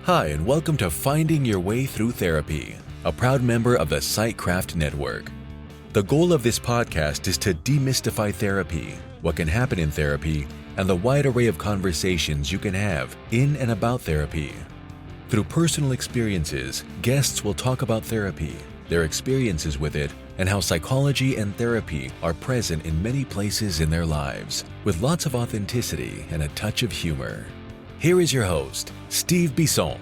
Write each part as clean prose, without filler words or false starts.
Hi, and welcome to Finding Your Way Through Therapy, a proud member of the Sightcraft Network. The goal of this podcast is to demystify therapy, what can happen in therapy, and the wide array of conversations you can have in and about therapy. Through personal experiences, guests will talk about therapy, their experiences with it, and how psychology and therapy are present in many places in their lives, with lots of authenticity and a touch of humor. Here is your host, Steve Bisson.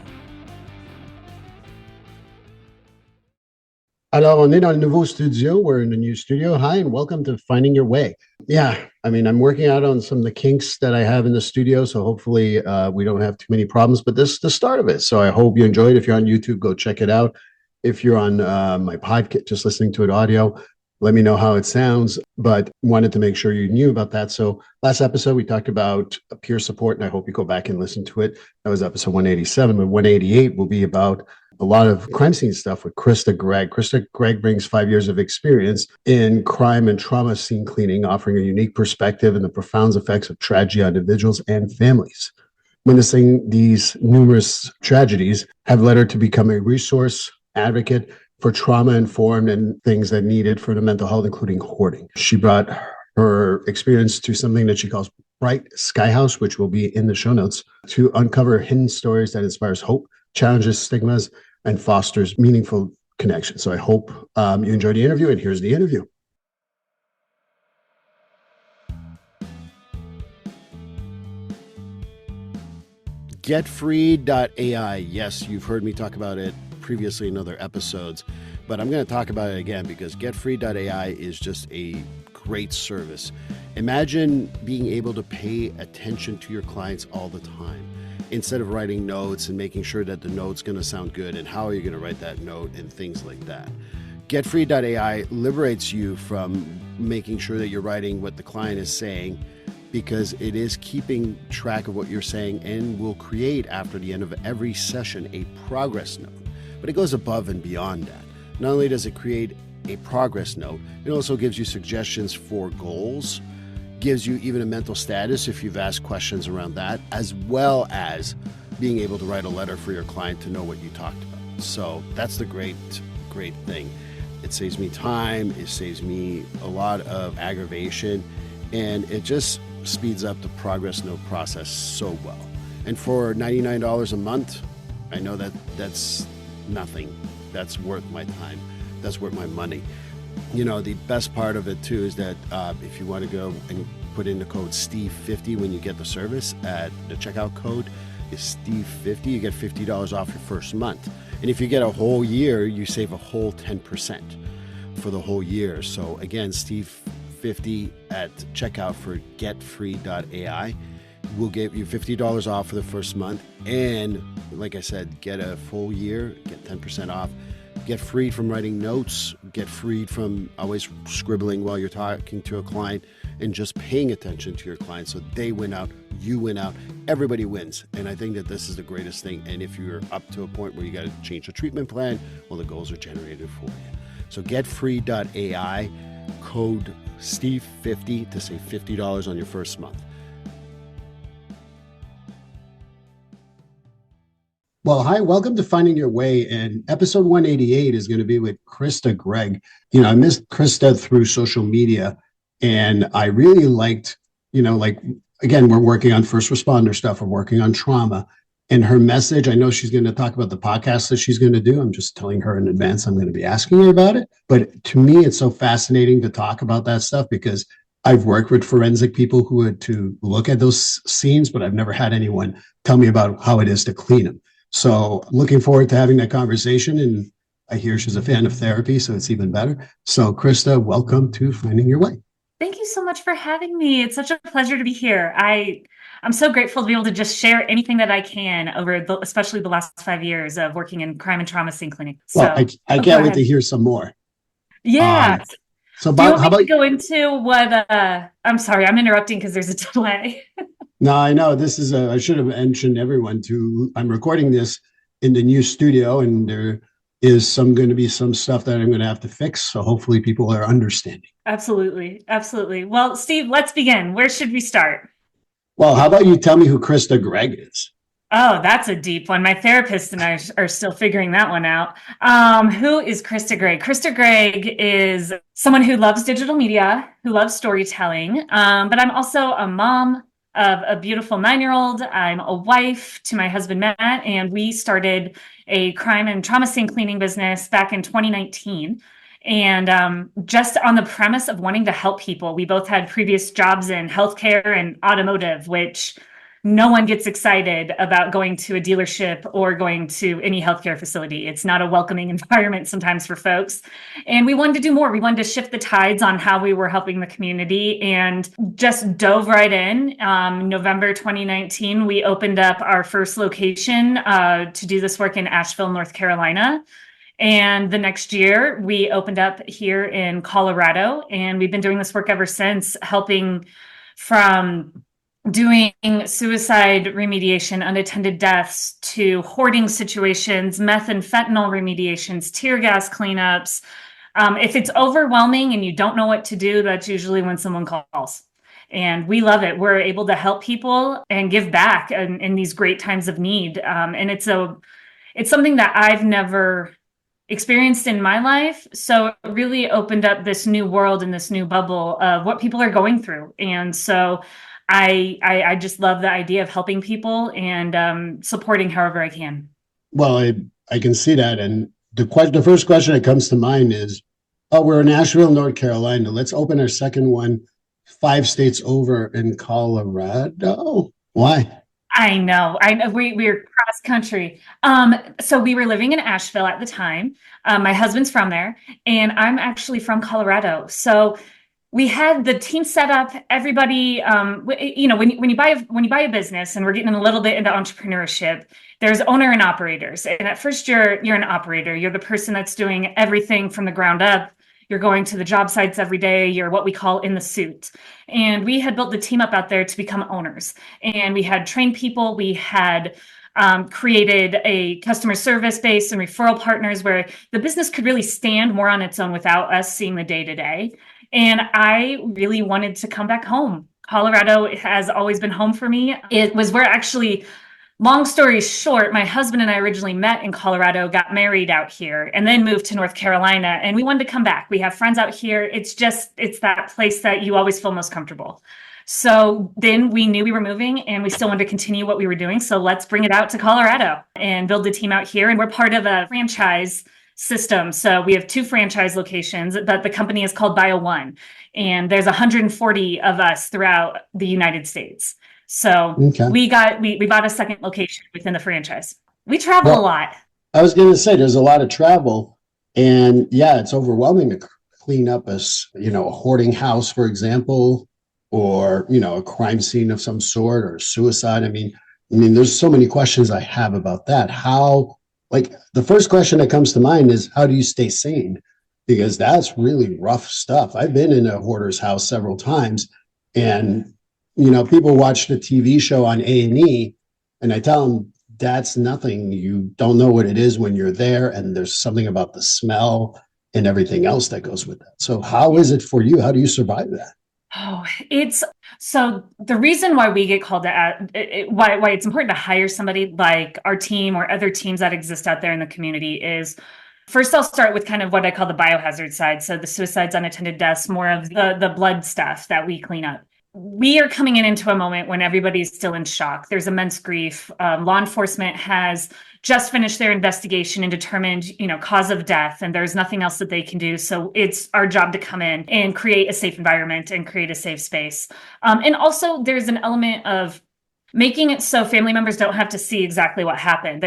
Alors, on est dans le nouveau studio. We're in a new studio. Hi, and welcome to Finding Your Way. Yeah, I'm working out on some of the kinks that I have in the studio, so hopefully we don't have too many problems, but this is the start of it. So I hope you enjoyed. If you're on YouTube, go check it out. If you're on my podcast, just listening to it audio, let me know how it sounds, but wanted to make sure you knew about that. So last episode, we talked about peer support, and I hope you go back and listen to it. That was episode 187, but 188 will be about a lot of crime scene stuff with Krista Gregg. Krista Gregg brings 5 years of experience in crime and trauma scene cleaning, offering a unique perspective and the profound effects of tragedy on individuals and families. Witnessing these numerous tragedies have led her to become a resource advocate for trauma-informed and things that needed for the mental health, including hoarding. She brought her experience to something that she calls Bright Sky House, which will be in the show notes, to uncover hidden stories that inspires hope, challenges stigmas, and fosters meaningful connections. So I hope you enjoyed the interview, and here's the interview. GetFree.ai. Yes, you've heard me talk about it previously in other episodes, but I'm going to talk about it again because GetFree.ai is just a great service. Imagine being able to pay attention to your clients all the time instead of writing notes and making sure that the note's going to sound good and how are you going to write that note and things like that. GetFree.ai liberates you from making sure that you're writing what the client is saying, because it is keeping track of what you're saying and will create, after the end of every session, a progress note. But it goes above and beyond that. Not only does it create a progress note, it also gives you suggestions for goals, gives you even a mental status if you've asked questions around that, as well as being able to write a letter for your client to know what you talked about. So that's the great thing. It saves me time, it saves me a lot of aggravation, and it just speeds up the progress note process so well. And for $99 a month, I know that that's nothing. That's worth my time. That's worth my money. You know, the best part of it too is that if you want to go and put in the code Steve50 when you get the service, at the checkout code is Steve50, you get $50 off your first month. And if you get a whole year, you save a whole 10% for the whole year. So again, Steve50 at checkout for getfree.ai will give you $50 off for the first month. And like I said, get a full year, get 10% off. Get freed from writing notes, get freed from always scribbling while you're talking to a client, and just paying attention to your client so they win out, you win out, everybody wins. And I think that this is the greatest thing. And if you're up to a point where you got to change the treatment plan, well, the goals are generated for you. So getfree.ai, code Steve50 to save $50 on your first month. Well, hi, welcome to Finding Your Way. And episode 188 is going to be with Krista Gregg. You know, I missed Krista through social media, and I really liked, again, we're working on first responder stuff. We're working on trauma. And her message, I know she's going to talk about the podcast that she's going to do. I'm just telling her in advance I'm going to be asking her about it. But to me, it's so fascinating to talk about that stuff because I've worked with forensic people who had to look at those scenes, but I've never had anyone tell me about how it is to clean them. So looking forward to having that conversation. And I hear she's a fan of therapy, so it's even better. So Krista, welcome to Finding Your Way. Thank you so much for having me. It's such a pleasure to be here. I'm so grateful to be able to just share anything that I can especially the last 5 years of working in crime and trauma scene cleaning. So, well, I can't wait to hear some more. Yeah. So do you want me to go into what, I'm sorry, I'm interrupting because there's a delay. No, I know this is I should have mentioned everyone I'm recording this in the new studio, and there is going to be some stuff that I'm going to have to fix. So hopefully people are understanding. Absolutely. Absolutely. Well, Steve, let's begin. Where should we start? Well, how about you tell me who Krista Gregg is? Oh, that's a deep one. My therapist and I are still figuring that one out. Who is Krista Gregg? Krista Gregg is someone who loves digital media, who loves storytelling. But I'm also a mom of a beautiful 9-year-old. I'm a wife to my husband, Matt, and we started a crime and trauma scene cleaning business back in 2019. And just on the premise of wanting to help people, we both had previous jobs in healthcare and automotive, which no one gets excited about going to a dealership or going to any healthcare facility. It's not a welcoming environment sometimes for folks. And we wanted to do more. We wanted to shift the tides on how we were helping the community and just dove right in. November 2019, we opened up our first location to do this work in Asheville, North Carolina. And the next year, we opened up here in Colorado. And we've been doing this work ever since, helping from doing suicide remediation, unattended deaths, to hoarding situations, meth and fentanyl remediations, tear gas cleanups. If it's overwhelming and you don't know what to do, that's usually when someone calls. And we love it. We're able to help people and give back in these great times of need. And it's something that I've never experienced in my life. So it really opened up this new world and this new bubble of what people are going through. And so I just love the idea of helping people and supporting however I can. Well, I can see that. And the first question that comes to mind is, oh, we're in Asheville, North Carolina. Let's open our second one 5 states over in Colorado. Why? I know. We're cross country. So we were living in Asheville at the time. My husband's from there, and I'm actually from Colorado. So we had the team set up. Everybody, when you buy a business, and we're getting a little bit into entrepreneurship, there's owner and operators. And at first, you're an operator. You're the person that's doing everything from the ground up. You're going to the job sites every day. You're what we call in the suit. And we had built the team up out there to become owners. And we had trained people. We had created a customer service base and referral partners where the business could really stand more on its own without us seeing the day to day. And I really wanted to come back home. Colorado has always been home for me. It was where actually, long story short, my husband and I originally met in Colorado, got married out here, and then moved to North Carolina. And we wanted to come back. We have friends out here. It's that place that you always feel most comfortable. So then we knew we were moving and we still wanted to continue what we were doing. So let's bring it out to Colorado and build a team out here. And we're part of a franchise system. So we have 2 franchise locations, but the company is called Bio1. And there's 140 of us throughout the United States. So Okay. we bought a second location within the franchise. We travel a lot. I was going to say there's a lot of travel, and yeah, it's overwhelming to clean up a hoarding house, for example, or a crime scene of some sort or suicide. I mean, there's so many questions I have about that. The first question that comes to mind is, how do you stay sane? Because that's really rough stuff. I've been in a hoarder's house several times, and people watch the TV show on A&E, and I tell them that's nothing. You don't know what it is when you're there, and there's something about the smell and everything else that goes with that. So how is it for you? How do you survive that? Oh, so the reason why we get called to why it's important to hire somebody like our team or other teams that exist out there in the community is, first, I'll start with kind of what I call the biohazard side. So the suicides, unattended deaths, more of the blood stuff that we clean up. We are coming into a moment when everybody's still in shock. There's immense grief. Law enforcement has just finished their investigation and determined, cause of death, and there's nothing else that they can do. So it's our job to come in and create a safe environment and create a safe space. And also there's an element of making it so family members don't have to see exactly what happened.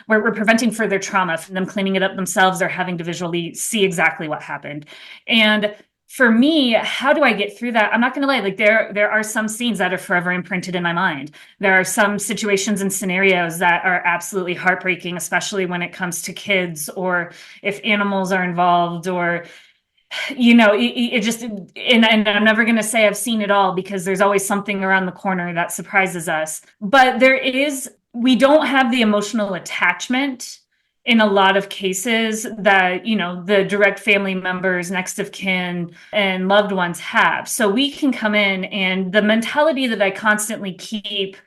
We're preventing further trauma from them cleaning it up themselves or having to visually see exactly what happened. And for me, how do I get through that? I'm not going to lie. There are some scenes that are forever imprinted in my mind. There are some situations and scenarios that are absolutely heartbreaking, especially when it comes to kids or if animals are involved or, it just, and I'm never going to say I've seen it all because there's always something around the corner that surprises us. But we don't have the emotional attachment in a lot of cases that, the direct family members, next of kin, and loved ones have. So we can come in, and the mentality that I constantly keep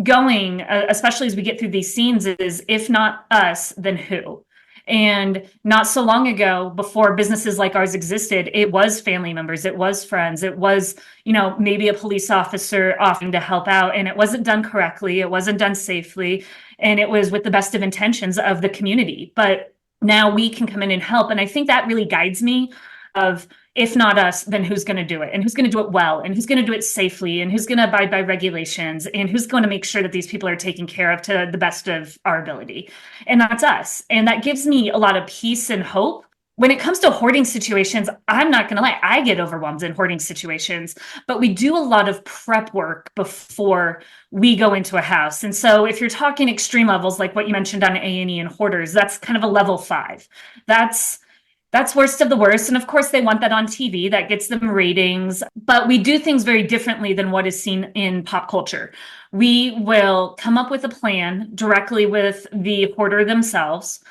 going, especially as we get through these scenes, is if not us, then who? And not so long ago, before businesses like ours existed, it was family members, it was friends, it was, maybe a police officer offering to help out, and it wasn't done correctly, it wasn't done safely, and it was with the best of intentions of the community. But now we can come in and help. And I think that really guides me of, if not us, then who's going to do it, and who's going to do it well, and who's going to do it safely, and who's going to abide by regulations, and who's going to make sure that these people are taken care of to the best of our ability. And that's us. And that gives me a lot of peace and hope. When it comes to hoarding situations, I'm not going to lie, I get overwhelmed in hoarding situations, but we do a lot of prep work before we go into a house. And so if you're talking extreme levels, like what you mentioned on A&E and hoarders, that's kind of a level 5. That's worst of the worst. And of course, they want that on TV. That gets them ratings. But we do things very differently than what is seen in pop culture. We will come up with a plan directly with the hoarder themselves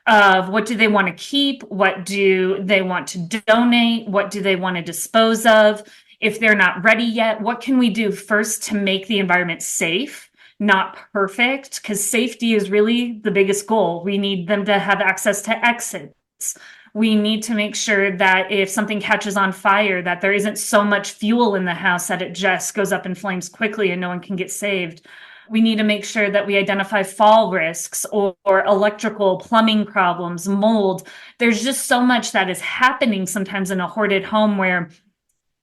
of what do they want to keep? What do they want to donate? What do they want to dispose of? If they're not ready yet, what can we do first to make the environment safe? Not perfect, because safety is really the biggest goal. We need them to have access to exits. We need to make sure that if something catches on fire, that there isn't so much fuel in the house that it just goes up in flames quickly and no one can get saved. We need to make sure that we identify fall risks or electrical plumbing problems, mold. There's just so much that is happening sometimes in a hoarded home, where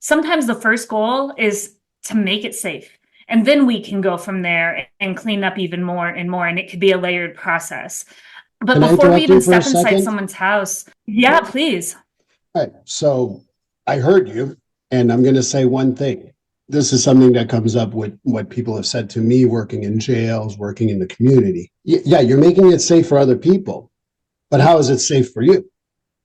sometimes the first goal is to make it safe. And then we can go from there and clean up even more and more. And it could be a layered process. But Can before we even step inside second? someone's house, yeah, please. All right. So I heard you, and I'm going to say one thing. This is something that comes up with what people have said to me working in jails, working in the community. Yeah, you're making it safe for other people, but how is it safe for you?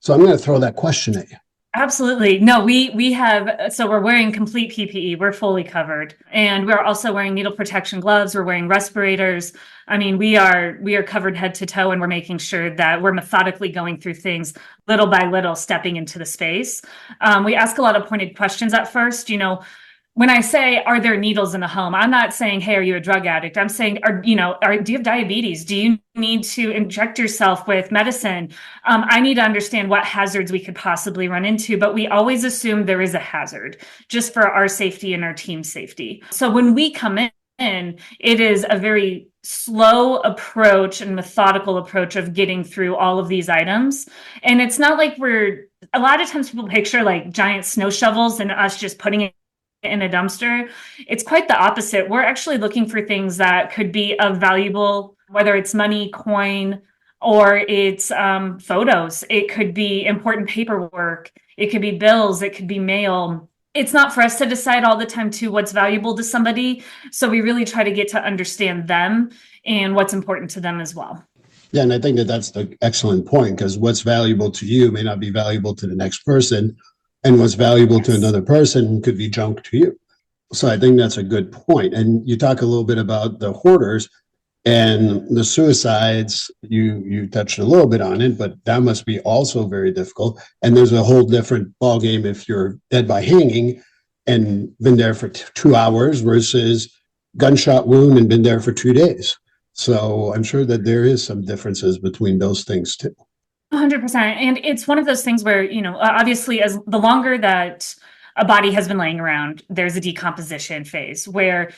So I'm going to throw that question at you. Absolutely. No, we have, so we're wearing complete PPE. We're fully covered. And we're also wearing needle protection gloves. We're wearing respirators. I mean, we are covered head to toe, and we're making sure that we're methodically going through things little by little, stepping into the space. We ask a lot of pointed questions at first. When I say, are there needles in the home? I'm not saying, hey, are you a drug addict? I'm saying, do you have diabetes? Do you need to inject yourself with medicine? I need to understand what hazards we could possibly run into, but we always assume there is a hazard just for our safety and our team's safety. So when we come in, it is a very slow approach and methodical approach of getting through all of these items. And it's not like a lot of times people picture like giant snow shovels and us just putting it in a dumpster. It's quite the opposite. We're actually looking for things that could be of valuable, whether it's money, coin, or it's photos. It could be important paperwork. It could be bills. It could be mail. It's not for us to decide all the time too what's valuable to somebody. So we really try to get to understand them and what's important to them as well. Yeah, and I think that's the excellent point, because what's valuable to you may not be valuable to the next person. And what's valuable to another person could be junk to you. So I think that's a good point. And you talk a little bit about the hoarders and the suicides. You touched a little bit on it, but that must be also very difficult. And there's a whole different ballgame if you're dead by hanging and been there for 2 hours versus gunshot wound and been there for 2 days. So I'm sure that there is some differences between those things too. 100%. And it's one of those things where, obviously, as the longer that a body has been laying around, there's a decomposition phase where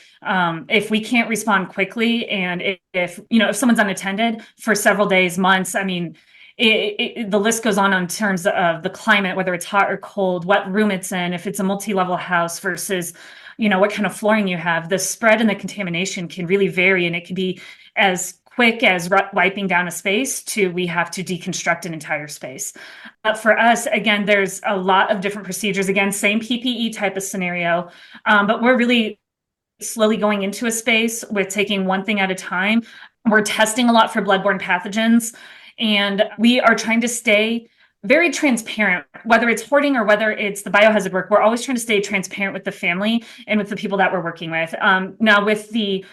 if we can't respond quickly, and if someone's unattended for several days, months, I mean, the list goes on in terms of the climate, whether it's hot or cold, what room it's in, if it's a multi-level house versus, what kind of flooring you have. The spread and the contamination can really vary, and it can be as quick as wiping down a space to we have to deconstruct an entire space. But for us, again, there's a lot of different procedures. Again, same PPE type of scenario, but we're really slowly going into a space with taking one thing at a time. We're testing a lot for bloodborne pathogens, and we are trying to stay very transparent, whether it's hoarding or whether it's the biohazard work. We're always trying to stay transparent with the family and with the people that we're working with. Now with the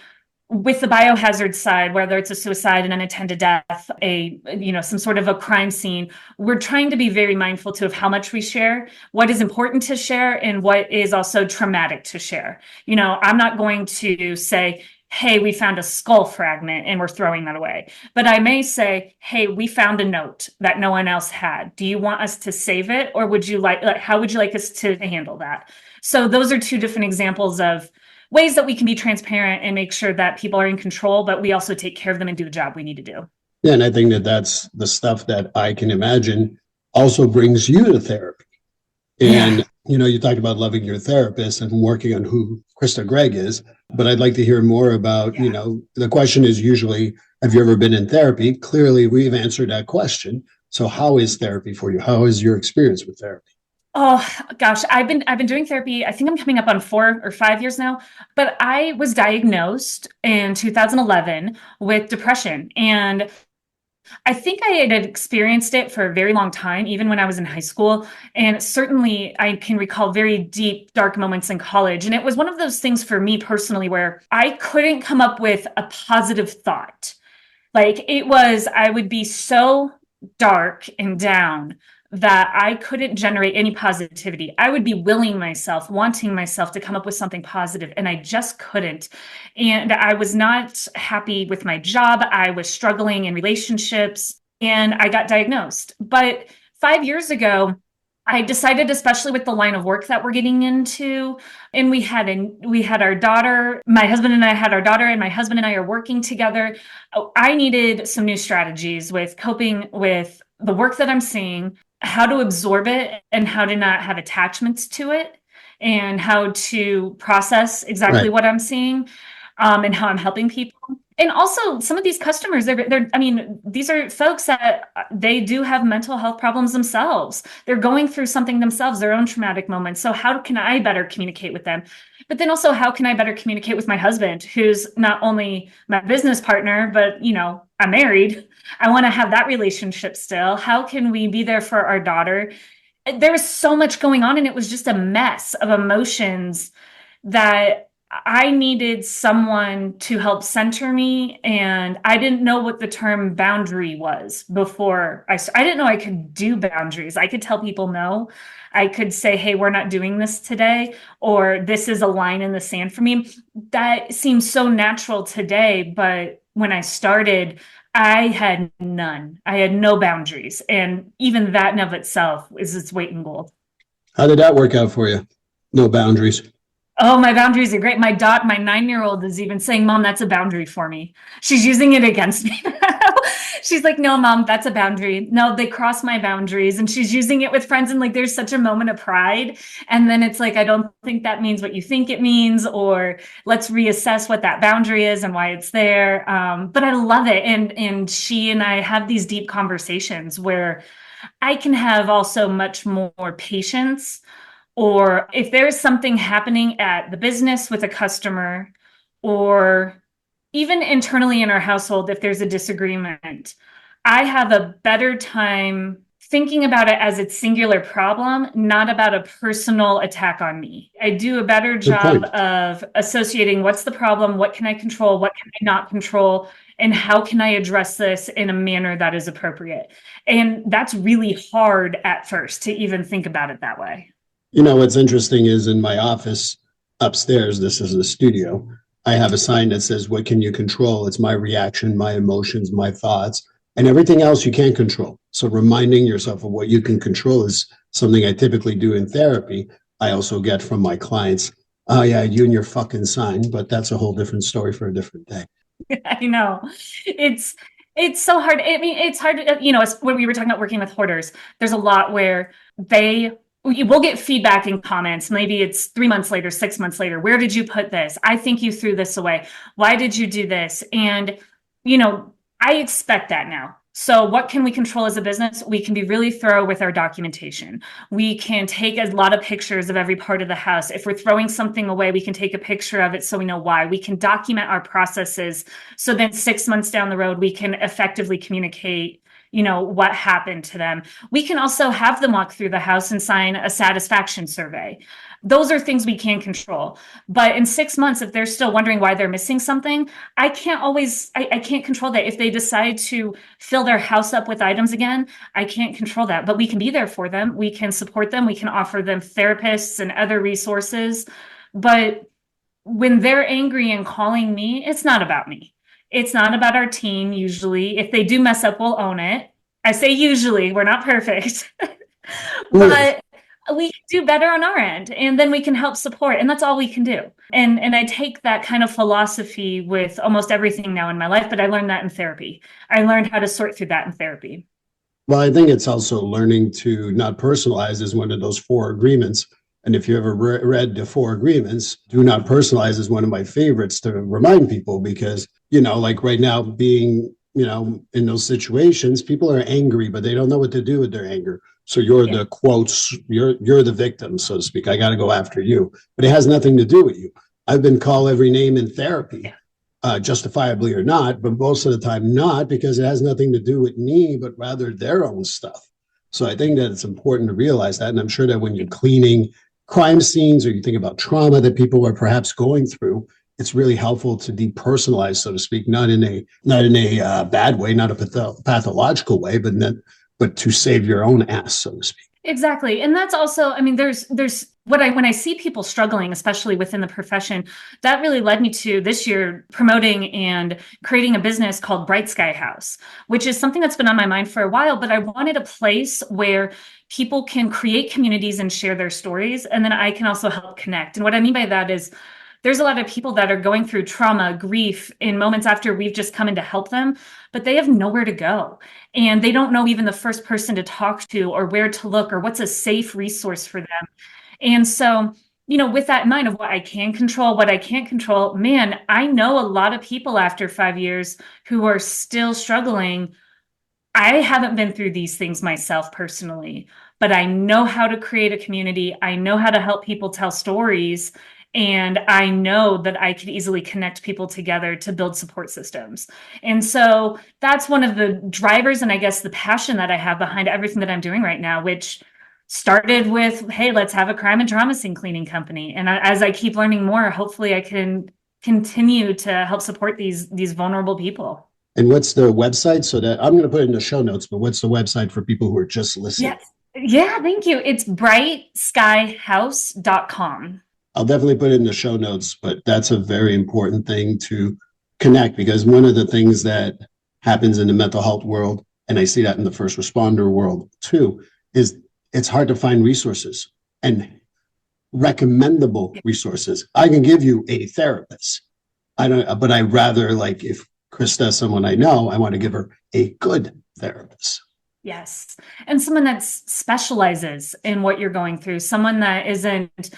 biohazard side, whether it's a suicide, an unattended death, some sort of a crime scene, we're trying to be very mindful too of how much we share, what is important to share, and what is also traumatic to share. I'm not going to say, hey, we found a skull fragment and we're throwing that away. But I may say, hey, we found a note that no one else had. Do you want us to save it, or would you like how would you like us to handle that? So those are two different examples of ways that we can be transparent and make sure that people are in control, but we also take care of them and do the job we need to do. Yeah, and I think that that's the stuff that I can imagine also brings you to therapy. And, Yeah. you talked about loving your therapist and working on who Krista Gregg is, but I'd like to hear more about, Yeah. The question is usually, have you ever been in therapy? Clearly, we've answered that question. So how is therapy for you? How is your experience with therapy? Oh gosh, I've been doing therapy. I think I'm coming up on 4 or 5 years now, but I was diagnosed in 2011 with depression, and I think I had experienced it for a very long time, even when I was in high school. And certainly I can recall very deep, dark moments in college. And it was one of those things for me personally where I couldn't come up with a positive thought. Like I would be so dark and down that I couldn't generate any positivity. I would be wanting myself to come up with something positive, and I just couldn't. And I was not happy with my job. I was struggling in relationships, and I got diagnosed. But 5 years ago, I decided, especially with the line of work that we're getting into, and we had our daughter. My husband and I had our daughter, and my husband and I are working together. I needed some new strategies with coping with the work that I'm seeing, how to absorb it, and how to not have attachments to it, and how to process exactly Right. what I'm seeing, and how I'm helping people. And also, some of these customers, I mean, these are folks that they do have mental health problems themselves. They're going through something themselves, their own traumatic moments. So how can I better communicate with them? But then also, how can I better communicate with my husband, who's not only my business partner, but, I'm married. I want to have that relationship still. How can we be there for our daughter? There was so much going on, and it was just a mess of emotions that I needed someone to help center me. And I didn't know what the term boundary was before. I didn't know I could do boundaries. I could tell people no. I could say, hey, we're not doing this today, or this is a line in the sand for me. That seems so natural today. But when I started, I had none. I had no boundaries. And even that in of itself is its weight in gold. How did that work out for you? No boundaries. Oh, my boundaries are great. My 9-year-old is even saying, Mom, that's a boundary for me. She's using it against me now. She's like, no, Mom, that's a boundary. No, they cross my boundaries. And she's using it with friends. And like, there's such a moment of pride. And then it's like, I don't think that means what you think it means, or let's reassess what that boundary is and why it's there. But I love it. And she and I have these deep conversations where I can have also much more patience, or if there's something happening at the business with a customer, or even internally in our household, if there's a disagreement, I have a better time thinking about it as its singular problem, not about a personal attack on me. I do a better Good job point. of associating what's the problem, what can I control, what can I not control, and how can I address this in a manner that is appropriate. And that's really hard at first to even think about it that way. What's interesting is in my office upstairs, this is the studio, I have a sign that says, what can you control? It's my reaction, my emotions, my thoughts, and everything else you can't control. So reminding yourself of what you can control is something I typically do in therapy. I also get from my clients, oh yeah, you and your fucking sign, but that's a whole different story for a different day. I know. It's so hard. I mean, it's hard, it's when we were talking about working with hoarders, there's a lot where we'll get feedback and comments. Maybe it's 3 months later, 6 months later. Where did you put this? I think you threw this away. Why did you do this? And, I expect that now. So what can we control as a business? We can be really thorough with our documentation. We can take a lot of pictures of every part of the house. If we're throwing something away, we can take a picture of it so we know why. We can document our processes. So then 6 months down the road, we can effectively communicate what happened to them. We can also have them walk through the house and sign a satisfaction survey. Those are things we can control. But in 6 months, if they're still wondering why they're missing something, I can't control that. If they decide to fill their house up with items again, I can't control that. But we can be there for them. We can support them. We can offer them therapists and other resources. But when they're angry and calling me, it's not about me. It's not about our team. Usually, if they do mess up, we'll own it. I say usually, we're not perfect, but we can do better on our end, and then we can help support, and that's all we can do. And I take that kind of philosophy with almost everything now in my life, but I learned that in therapy. I learned how to sort through that in therapy. Well, I think it's also learning to not personalize is one of those four agreements. And if you ever read the four agreements, do not personalize is one of my favorites to remind people because, like right now being, in those situations, people are angry, but they don't know what to do with their anger. So you're the quotes, you're the victim, so to speak. I got to go after you, but it has nothing to do with you. I've been called every name in therapy. Justifiably or not, but most of the time not, because it has nothing to do with me, but rather their own stuff. So I think that it's important to realize that. And I'm sure that when you're cleaning crime scenes or you think about trauma that people are perhaps going through, it's really helpful to depersonalize, so to speak, not in a bad way, not a pathological way, but to save your own ass, so to speak. Exactly. And that's also, I mean, there's when I see people struggling, especially within the profession, that really led me to this year promoting and creating a business called Bright Sky House, which is something that's been on my mind for a while, but I wanted a place where people can create communities and share their stories. And then I can also help connect. And what I mean by that is there's a lot of people that are going through trauma, grief in moments after we've just come in to help them, but they have nowhere to go. And they don't know even the first person to talk to or where to look or what's a safe resource for them. And so, with that in mind of what I can control, what I can't control, man, I know a lot of people after 5 years who are still struggling. I haven't been through these things myself personally, but I know how to create a community. I know how to help people tell stories. And I know that I could easily connect people together to build support systems. And so that's one of the drivers and I guess the passion that I have behind everything that I'm doing right now, which started with, hey, let's have a crime and trauma scene cleaning company. And as I keep learning more, hopefully I can continue to help support these vulnerable people. And what's the website? So that I'm going to put it in the show notes, but what's the website for people who are just listening? Yes. Yeah, thank you. It's brightskyhouse.com. I'll definitely put it in the show notes, but that's a very important thing to connect because one of the things that happens in the mental health world, and I see that in the first responder world too, is it's hard to find resources and recommendable resources. I can give you a therapist. But I rather like if Krista, someone I know, I want to give her a good therapist. Yes. And someone that specializes in what you're going through, someone that isn't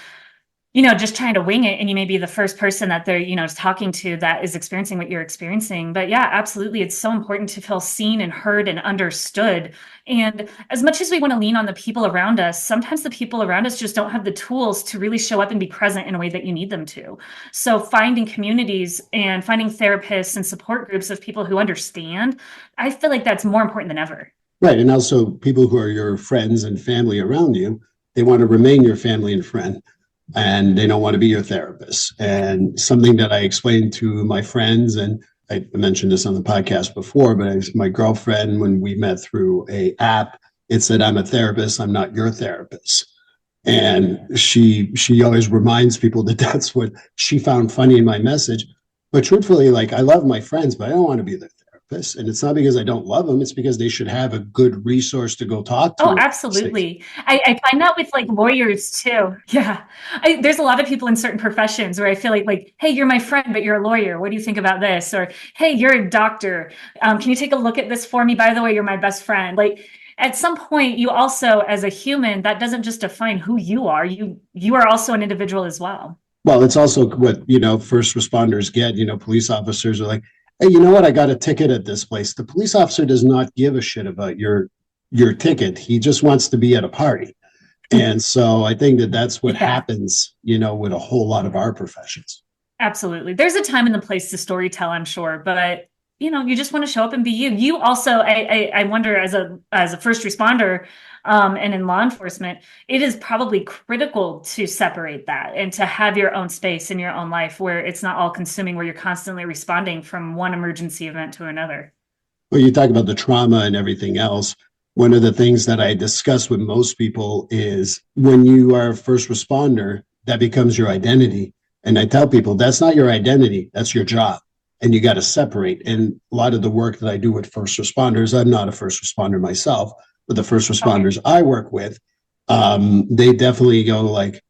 just trying to wing it. And you may be the first person that they're, talking to that is experiencing what you're experiencing. But yeah, absolutely. It's so important to feel seen and heard and understood. And as much as we want to lean on the people around us, sometimes the people around us just don't have the tools to really show up and be present in a way that you need them to. So finding communities and finding therapists and support groups of people who understand, I feel like that's more important than ever. Right. And also people who are your friends and family around you, they want to remain your family and friend. And they don't want to be your therapist. And something that I explained to my friends, and I mentioned this on the podcast before, but my girlfriend, when we met through a app, it said, I'm a therapist, I'm not your therapist. And she always reminds people that that's what she found funny in my message. But truthfully, like I love my friends, but I don't want to be their therapist. And it's not because I don't love them. It's because they should have a good resource to go talk to. Oh, absolutely. I find that with like lawyers too. Yeah. There's a lot of people in certain professions where I feel like, hey, you're my friend, but you're a lawyer. What do you think about this? Or, hey, you're a doctor. Can you take a look at this for me? By the way, you're my best friend. Like at some point, you also, as a human, that doesn't just define who you are. You are also an individual as well. Well, it's also what, first responders get, police officers are like, hey, you know what? I got a ticket at this place. The police officer does not give a shit about your ticket. He just wants to be at a party. And so I think that that's what happens, with a whole lot of our professions. Absolutely. There's a time and the place to storytell, I'm sure, but you just want to show up and be you. You also, I wonder as a first responder, and in law enforcement, it is probably critical to separate that and to have your own space in your own life where it's not all consuming, where you're constantly responding from one emergency event to another. Well, you talk about the trauma and everything else. One of the things that I discuss with most people is when you are a first responder, that becomes your identity. And I tell people that's not your identity, that's your job. And you got to separate. And a lot of the work that I do with first responders, I'm not a first responder myself, but the first responders I work with, they definitely go like,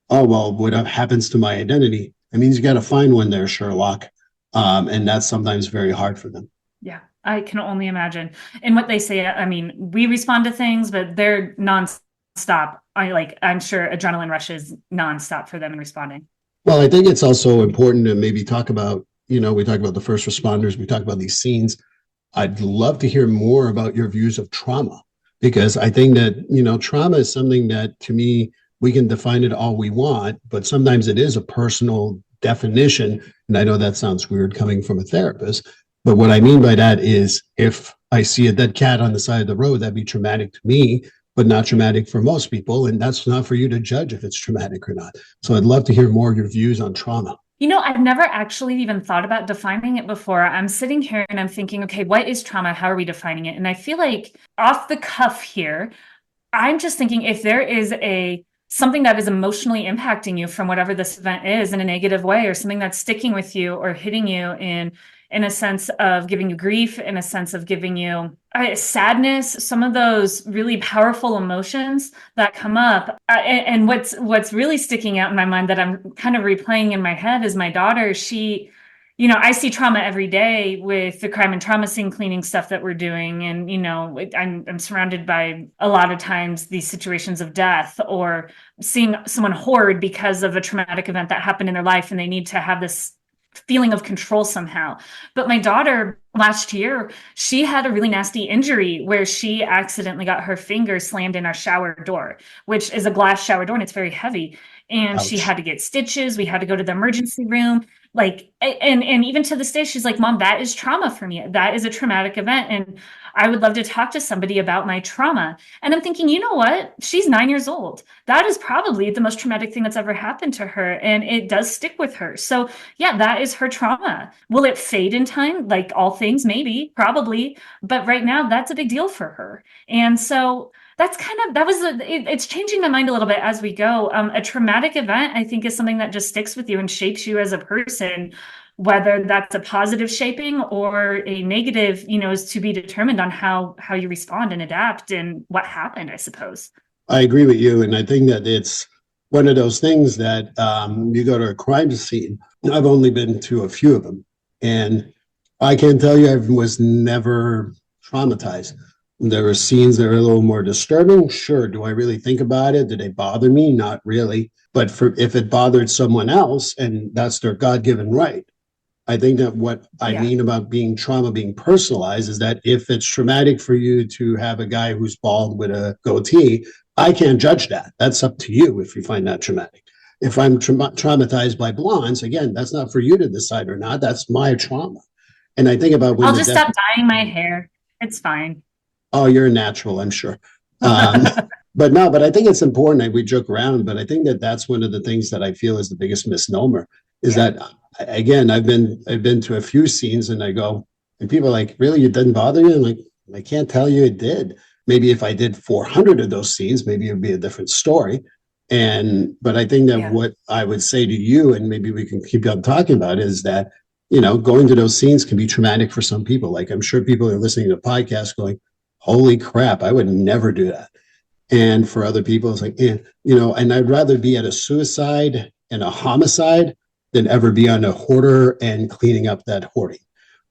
oh, well, what happens to my identity? It means you got to find one there, Sherlock. And that's sometimes very hard for them. Yeah, I can only imagine. And what they say, I mean, we respond to things, but they're nonstop. I'm sure adrenaline rushes nonstop for them in responding. Well, I think it's also important to maybe talk about, we talk about the first responders, we talk about these scenes. I'd love to hear more about your views of trauma, because I think that, trauma is something that, to me, we can define it all we want, but sometimes it is a personal definition. And I know that sounds weird coming from a therapist, but what I mean by that is if I see a dead cat on the side of the road, that'd be traumatic to me, but not traumatic for most people. And that's not for you to judge if it's traumatic or not. So I'd love to hear more of your views on trauma. I've never actually even thought about defining it before. I'm sitting here and I'm thinking, okay, what is trauma? How are we defining it? And I feel like off the cuff here, I'm just thinking if there is something that is emotionally impacting you from whatever this event is in a negative way, or something that's sticking with you or hitting you in a sense of giving you grief, in a sense of giving you sadness, some of those really powerful emotions that come up. And what's really sticking out in my mind that I'm kind of replaying in my head is my daughter. I see trauma every day with the crime and trauma scene cleaning stuff that we're doing. And, I'm surrounded by a lot of times these situations of death, or seeing someone hoard because of a traumatic event that happened in their life and they need to have this feeling of control somehow. But my daughter last year, she had a really nasty injury where she accidentally got her finger slammed in our shower door, which is a glass shower door and it's very heavy. And Ouch. She had to get stitches. We had to go to the emergency room. And even to this day, she's like, Mom, that is trauma for me. That is a traumatic event. And I would love to talk to somebody about my trauma. And I'm thinking, you know what? She's 9 years old. That is probably the most traumatic thing that's ever happened to her. And it does stick with her. So yeah, that is her trauma. Will it fade in time? Like all things, maybe, probably. But right now, that's a big deal for her. And so it's changing my mind a little bit as we go. A traumatic event, I think, is something that just sticks with you and shapes you as a person. Whether that's a positive shaping or a negative, is to be determined on how you respond and adapt and what happened, I suppose. I agree with you. And I think that it's one of those things that you go to a crime scene. I've only been to a few of them. And I can tell you I was never traumatized. There were scenes that are a little more disturbing. Sure. Do I really think about it? Do they bother me? Not really. But if it bothered someone else, and that's their God-given right, I think that what I mean about being trauma being personalized is that if it's traumatic for you to have a guy who's bald with a goatee, I can't judge that. That's up to you if you find that traumatic. If I'm traumatized by blondes, again, that's not for you to decide or not. That's my trauma. And I think about when I'll just stop dyeing my hair. It's fine. Oh, you're a natural, I'm sure. But I think it's important. We joke around, but I think that that's one of the things that I feel is the biggest misnomer is that, again, I've been to a few scenes and I go, and people are like, really, it didn't bother you? I'm like, I can't tell you it did. Maybe if I did 400 of those scenes, maybe it would be a different story. But I think that what I would say to you, and maybe we can keep on talking about, is that, going to those scenes can be traumatic for some people. Like I'm sure people are listening to the podcast going, holy crap, I would never do that. And for other people, it's like, and I'd rather be at a suicide and a homicide than ever be on a hoarder and cleaning up that hoarding.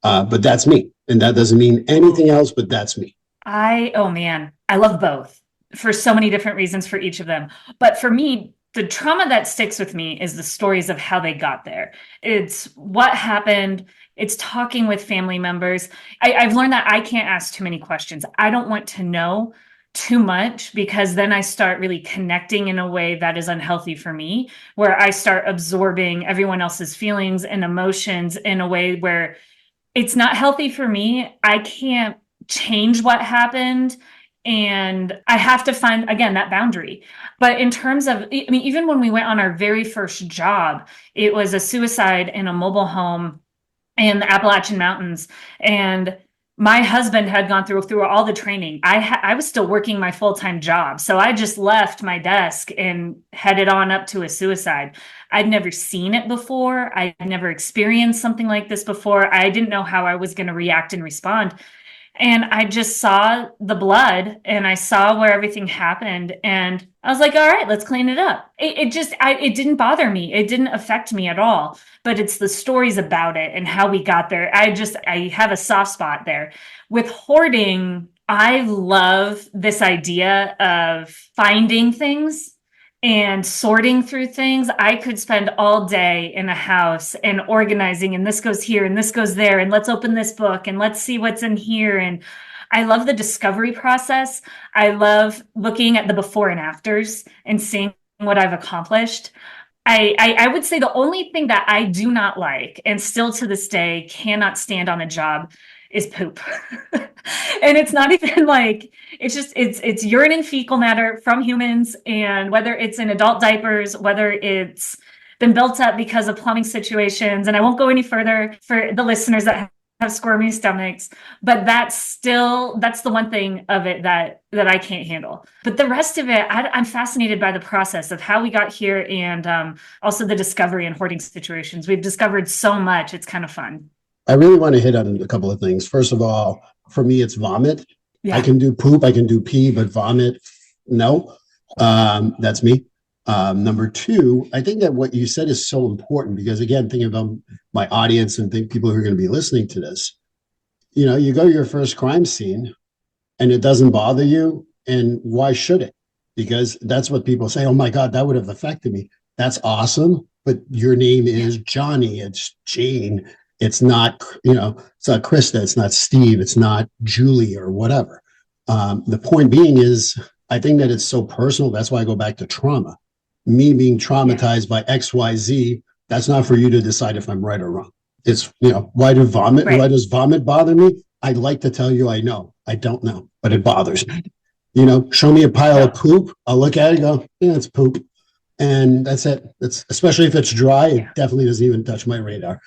But that's me. And that doesn't mean anything else, but that's me. I love both for so many different reasons for each of them. But for me, the trauma that sticks with me is the stories of how they got there. It's what happened. It's talking with family members. I've learned that I can't ask too many questions. I don't want to know too much because then I start really connecting in a way that is unhealthy for me, where I start absorbing everyone else's feelings and emotions in a way where it's not healthy for me. I can't change what happened. And I have to find, again, that boundary. But in terms of, even when we went on our very first job, it was a suicide in a mobile home in the Appalachian Mountains. And my husband had gone through all the training. I was still working my full-time job. So I just left my desk and headed on up to a suicide. I'd never seen it before. I'd never experienced something like this before. I didn't know how I was going to react and respond. And I just saw the blood and I saw where everything happened. And I was like, all right, let's clean it up. It didn't bother me. It didn't affect me at all. But it's the stories about it and how we got there. I have a soft spot there. With hoarding, I love this idea of finding things and sorting through things. I could spend all day in a house and organizing, and this goes here and this goes there, and let's open this book and let's see what's in here. And I love the discovery process. I love looking at the before and afters and seeing what I've accomplished. I would say the only thing that I do not like, and still to this day cannot stand on a job, is poop. And it's not even like, it's urine and fecal matter from humans. And whether it's in adult diapers, whether it's been built up because of plumbing situations, and I won't go any further for the listeners that have squirmy stomachs, but that's the one thing of it that I can't handle. But the rest of it, I'm fascinated by the process of how we got here, and also the discovery and hoarding situations. We've discovered so much. It's kind of fun. I really want to hit on a couple of things. First of all, for me, it's vomit. Yeah. I can do poop, I can do pee, but vomit, no. That's me. Number two, I think that what you said is so important because, again, thinking about my audience and people who are going to be listening to this, you go to your first crime scene and it doesn't bother you. And why should it? Because that's what people say. Oh, my God, that would have affected me. That's awesome. But your name is Johnny. It's Jane. It's not, it's not Krista. It's not Steve. It's not Julie or whatever. The point being is, I think that it's so personal. That's why I go back to trauma. Me being traumatized by XYZ, that's not for you to decide if I'm right or wrong. It's, why does vomit bother me? I'd like to tell you I know. I don't know, but it bothers me. Show me a pile of poop. I'll look at it and go, yeah, it's poop. And that's it. It's, especially if it's dry, it definitely doesn't even touch my radar.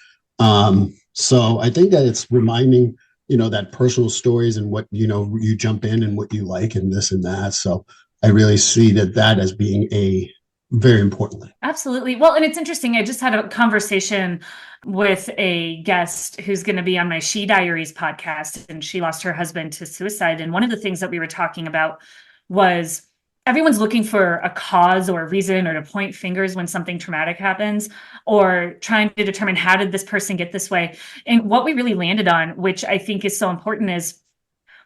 So I think that it's reminding, that personal stories and what, you jump in and what you like and this and that. So I really see that as being a very important thing. Absolutely. Well, and it's interesting. I just had a conversation with a guest who's going to be on my She Diaries podcast, and she lost her husband to suicide. And one of the things that we were talking about was everyone's looking for a cause or a reason or to point fingers when something traumatic happens, or trying to determine how did this person get this way. And what we really landed on, which I think is so important, is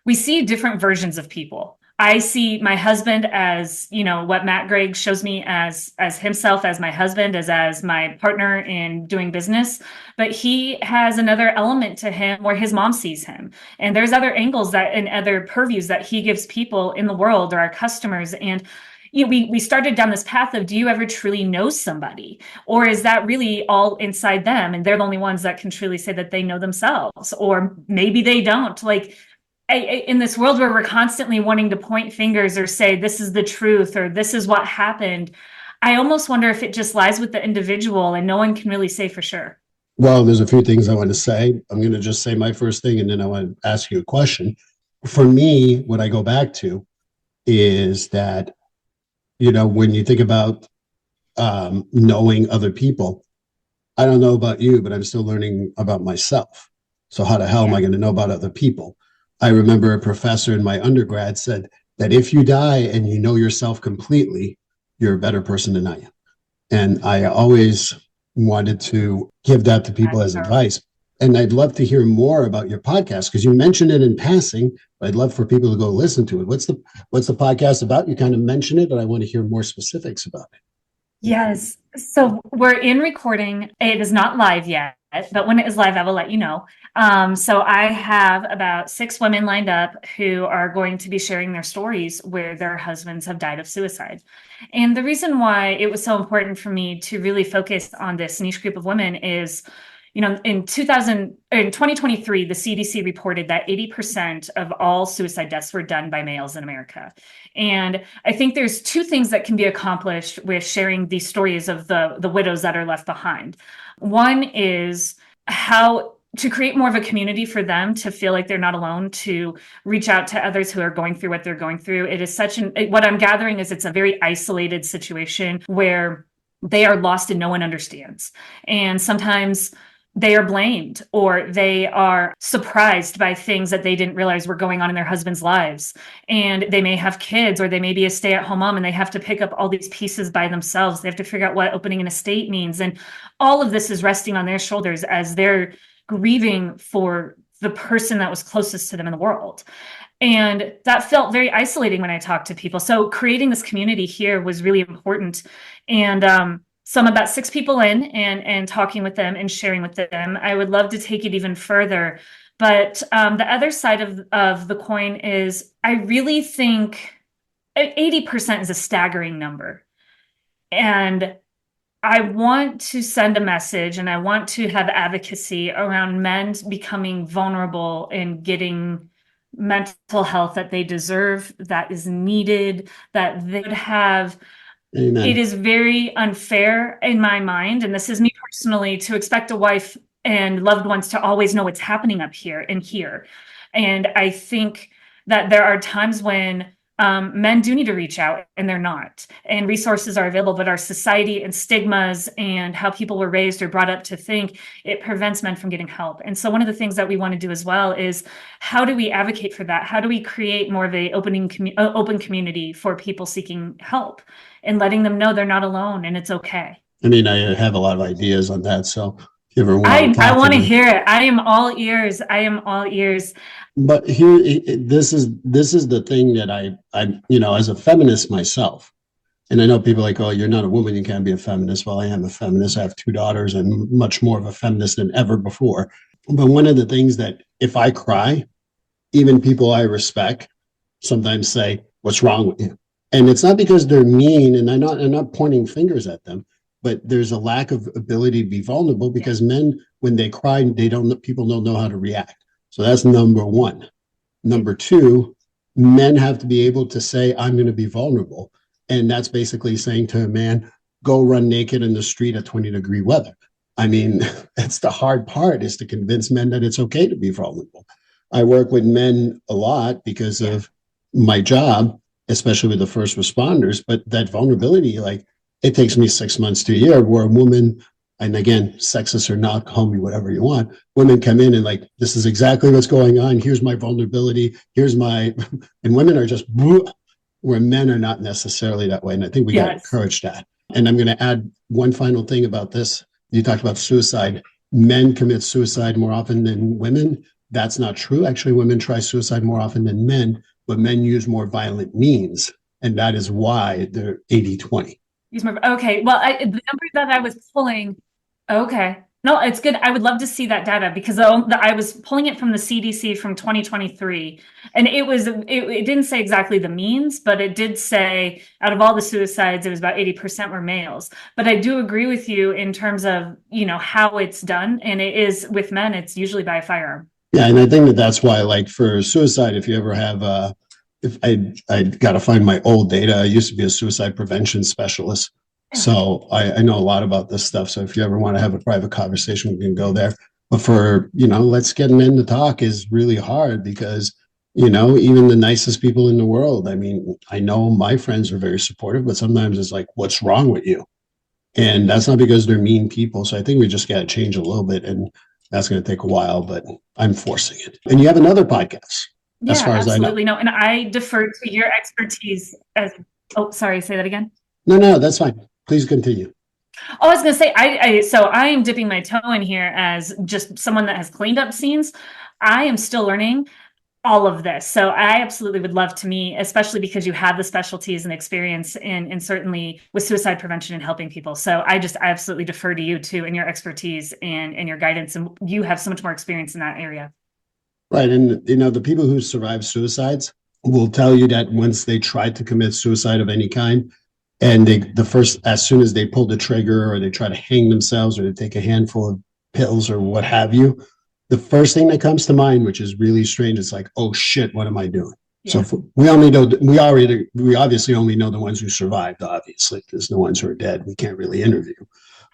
we see different versions of people. I see my husband as, what Matt Gregg shows me as himself, as my husband, as my partner in doing business. But he has another element to him where his mom sees him. And there's other angles and other purviews that he gives people in the world or our customers. And we started down this path of, do you ever truly know somebody? Or is that really all inside them? And they're the only ones that can truly say that they know themselves, or maybe they don't. In this world where we're constantly wanting to point fingers or say, this is the truth, or this is what happened, I almost wonder if it just lies with the individual and no one can really say for sure. Well, there's a few things I want to say. I'm going to just say my first thing, and then I want to ask you a question. For me, what I go back to is that, when you think about knowing other people, I don't know about you, but I'm still learning about myself. So how the hell am I going to know about other people? I remember a professor in my undergrad said that if you die and you know yourself completely, you're a better person than I am. And I always wanted to give that to people as advice. And I'd love to hear more about your podcast, because you mentioned it in passing, but I'd love for people to go listen to it. What's the podcast about? You kind of mentioned it, but I want to hear more specifics about it. Yes. So we're in recording. It is not live yet, but when it is live, I will let you know. So I have about 6 women lined up who are going to be sharing their stories where their husbands have died of suicide. And the reason why it was so important for me to really focus on this niche group of women is, in 2023, the CDC reported that 80% of all suicide deaths were done by males in America. And I think there's 2 things that can be accomplished with sharing these stories of the widows that are left behind. One is how to create more of a community for them to feel like they're not alone, to reach out to others who are going through what they're going through. It is what I'm gathering is it's a very isolated situation where they are lost and no one understands. And sometimes they are blamed or they are surprised by things that they didn't realize were going on in their husband's lives. And they may have kids, or they may be a stay-at-home mom, and they have to pick up all these pieces by themselves. They have to figure out what opening an estate means. And all of this is resting on their shoulders as they're grieving for the person that was closest to them in the world. And that felt very isolating when I talked to people. So creating this community here was really important. And so I'm about 6 people in and talking with them and sharing with them. I would love to take it even further. But the other side of the coin is I really think 80% is a staggering number. And I want to send a message, and I want to have advocacy around men becoming vulnerable and getting mental health that they deserve, that is needed, that they would have. Amen. It is very unfair in my mind, and this is me personally, to expect a wife and loved ones to always know what's happening up here and here. And I think that there are times when men do need to reach out and they're not, and resources are available, but our society and stigmas and how people were raised or brought up to think, it prevents men from getting help. And so one of the things that we want to do as well is, how do we advocate for that? How do we create more of a open community for people seeking help and letting them know they're not alone and it's okay? I mean, I have a lot of ideas on that. So if you ever want to I want to hear it. I am all ears. I am all ears. But here, this is the thing that I as a feminist myself, and I know people are like, oh, you're not a woman, you can't be a feminist. Well, I am a feminist. I have 2 daughters and much more of a feminist than ever before. But one of the things that if I cry, even people I respect sometimes say, what's wrong with you? And it's not because they're mean, and I'm not pointing fingers at them, but there's a lack of ability to be vulnerable because men, when they cry, people don't know how to react. So that's number 1. Number 2, men have to be able to say, I'm going to be vulnerable. And that's basically saying to a man, go run naked in the street at 20-degree weather. I mean, that's the hard part, is to convince men that it's okay to be vulnerable. I work with men a lot because of my job, especially with the first responders, but that vulnerability, like, it takes me 6 months to a year, where a woman, and again, sexist or not, call me whatever you want, women come in and like, this is exactly what's going on. Here's my vulnerability. And women are just, where men are not necessarily that way. And I think we got to encourage that. And I'm going to add one final thing about this. You talked about suicide. Men commit suicide more often than women. That's not true. Actually, women try suicide more often than men, but men use more violent means. And that is why they're 80-20. Okay. Well, the number that I was pulling. Okay. No, it's good. I would love to see that data, because I was pulling it from the CDC from 2023, and it didn't say exactly the means, but it did say out of all the suicides, it was about 80% were males. But I do agree with you in terms of, how it's done. And it is with men, it's usually by a firearm. Yeah. And I think that's why, like, for suicide, if you ever have, if I got to find my old data, I used to be a suicide prevention specialist. So I know a lot about this stuff. So if you ever want to have a private conversation, we can go there. But for, let's get men to talk is really hard, because, even the nicest people in the world, I mean, I know my friends are very supportive, but sometimes it's like, what's wrong with you? And that's not because they're mean people. So I think we just got to change a little bit, and that's going to take a while, but I'm forcing it. And you have another podcast, as far as I know. Absolutely. No, and I defer to your expertise sorry, say that again. No, that's fine. Please continue. Oh, I was going to say, so I am dipping my toe in here as just someone that has cleaned up scenes. I am still learning all of this. So I absolutely would love to meet, especially because you have the specialties and experience and certainly with suicide prevention and helping people. So I absolutely defer to you too, and your expertise and your guidance. And you have so much more experience in that area. Right. And, the people who survive suicides will tell you that once they try to commit suicide of any kind, and as soon as they pull the trigger, or they try to hang themselves, or they take a handful of pills or what have you, the first thing that comes to mind, which is really strange, is like, oh shit, what am I doing? Yeah. So we obviously only know the ones who survived, obviously, because the ones who are dead, we can't really interview.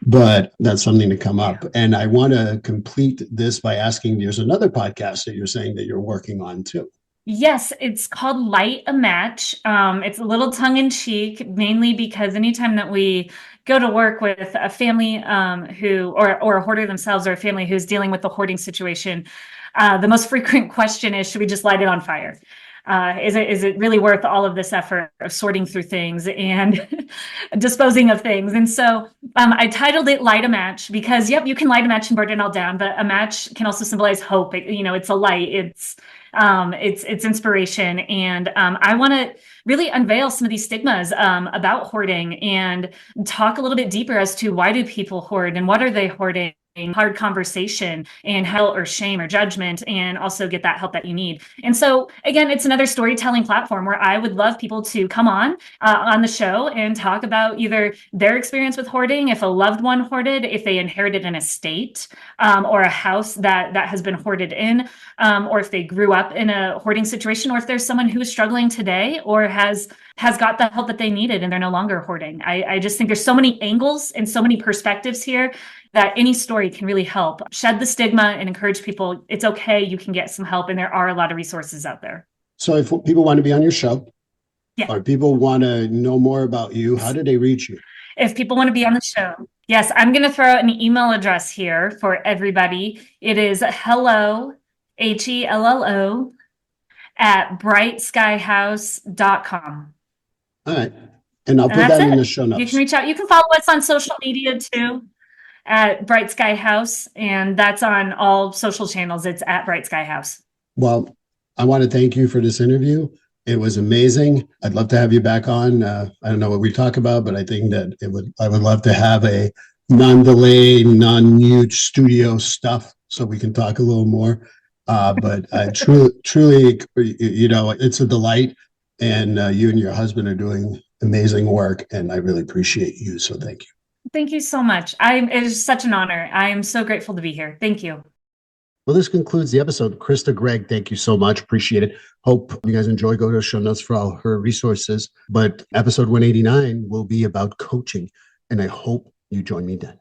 but that's something to come up. And I want to complete this by asking, there's another podcast that you're saying that you're working on too. Yes, it's called Light a Match. It's a little tongue in cheek, mainly because anytime that we go to work with a family or a hoarder themselves, or a family who's dealing with the hoarding situation, the most frequent question is, should we just light it on fire? Is it really worth all of this effort of sorting through things and disposing of things? And so I titled it Light a Match because, yep, you can light a match and burn it all down, but a match can also symbolize hope. It's a light. It's inspiration. And I want to really unveil some of these stigmas about hoarding and talk a little bit deeper as to why do people hoard and what are they hoarding? Hard conversation and help or shame or judgment, and also get that help that you need. And so again, it's another storytelling platform where I would love people to come on the show and talk about either their experience with hoarding, if a loved one hoarded, if they inherited an estate or a house that has been hoarded in, or if they grew up in a hoarding situation, or if there's someone who is struggling today or has got the help that they needed and they're no longer hoarding. I just think there's so many angles and so many perspectives here that any story can really help shed the stigma and encourage people. It's okay, you can get some help, and there are a lot of resources out there. So if people want to be on your show, yeah, or people want to know more about you, how do they reach you? If people want to be on the show, yes, I'm going to throw out an email address here for everybody. It is hello, HELLO, at brightskyhouse.com. All right. And I'll put that in the show notes. You can reach out. You can follow us on social media too, at Bright Sky House, and that's on all social channels. It's at Bright Sky House. Well, I want to thank you for this interview. It was amazing. I'd love to have you back on. I don't know what we talk about, but I think that I would love to have a non-delay, non-mute studio stuff so we can talk a little more. But I truly, it's a delight, and you and your husband are doing amazing work, and I really appreciate you. So thank you. Thank you so much. It is such an honor. I am so grateful to be here. Thank you. Well, this concludes the episode. Krista Gregg, thank you so much. Appreciate it. Hope you guys enjoy. Go to show notes for all her resources. But episode 189 will be about coaching, and I hope you join me then.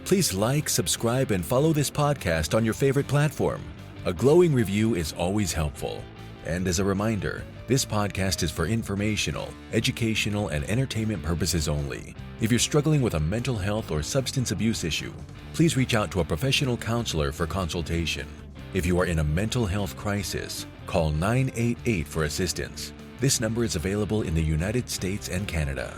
Please like, subscribe, and follow this podcast on your favorite platform. A glowing review is always helpful. And as a reminder, this podcast is for informational, educational, and entertainment purposes only. If you're struggling with a mental health or substance abuse issue, please reach out to a professional counselor for consultation. If you are in a mental health crisis, call 988 for assistance. This number is available in the United States and Canada.